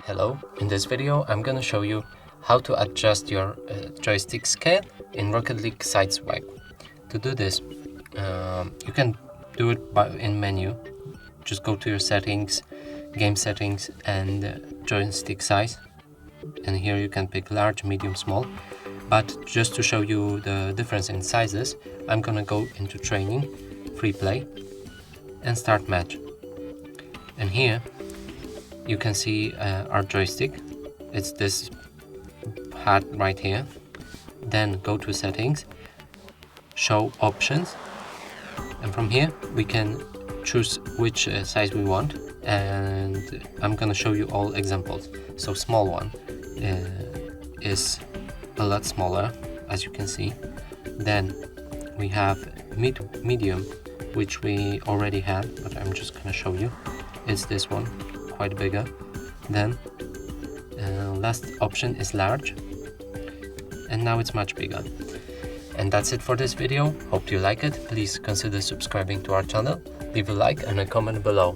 Hello, in this video I'm gonna show you how to adjust your joystick scale in Rocket League Sideswipe. To do this, you can do it in menu. Just go to your settings, game settings, and joystick size. And here you can pick large, medium, small. But just to show you the difference in sizes, I'm gonna go into training, free play, and start match. And here you can see our joystick. It's this hat right here. Then go to settings, show options, and from here we can choose which size we want, and I'm gonna show you all examples. So small one is a lot smaller, as you can see. Then we have medium, which we already had, but I'm just gonna show you. It's this one, quite bigger. Then last option is large, and now it's much bigger. And that's it for this video. Hope you like it. Please consider subscribing to our channel, leave a like and a comment below.